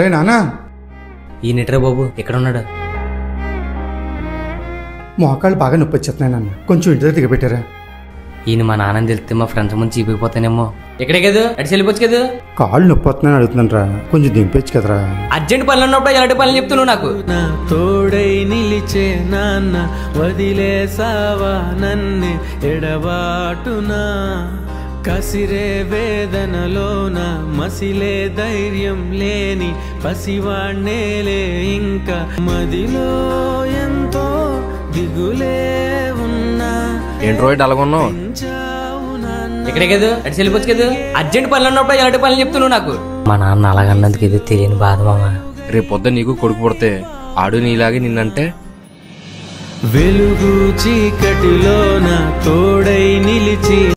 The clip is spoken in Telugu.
రే నానా ఈ నిట్రా బాబు ఎక్కడ ఉన్నాడు? మోకాళ్ళు బాగా నొప్పి వచ్చేస్తున్నాయి నాన్న, కొంచెం ఇంటి దగ్గర దిగబెట్టారా? ఈయన మా నాన్నని తెలిస్తే మా ఫ్రెండ్స్ ముందు చీపిపోతానేమో. ఎక్కడే కదా అటు వెళ్ళిపోవచ్చు కదా. కాళ్ళు నొప్పి వస్తున్నాయని అడుగుతున్నారా, కొంచెం దింపేచ్చు కదరా. అర్జెంట్ పనులు ఉన్నప్పుడు ఎలాంటి పనులు చెప్తున్నావు నాకు? నా తోడై నిలిచే నాన్న వదిలేసావా నన్నే ఎడబాటునా, కసిరే వేదనలోన మసిలే ధైర్యం లేని పసివాణ్ణేలే ఇంకా, మదిలో ఎంతో దిగులే ఉన్నా. ఏంటి రోడ్ అలాగున్నావు? ఎక్కడే కదా అటు వెళ్ళిపోవచ్చు కదా. అర్జెంట్ పనులు ఉన్నప్పుడు ఎలాంటి పనులు చెప్తున్నావు నాకు? మా నాన్న అలాగన్నందుకు ఏదో తెలియని బాధ మామ. రేపు పొద్దున్న నీకు కొడుకు పుడితే ఆడు నీలాగే నిన్నంటే. వెలుగు చీకటిలోన తోడై నిలిచి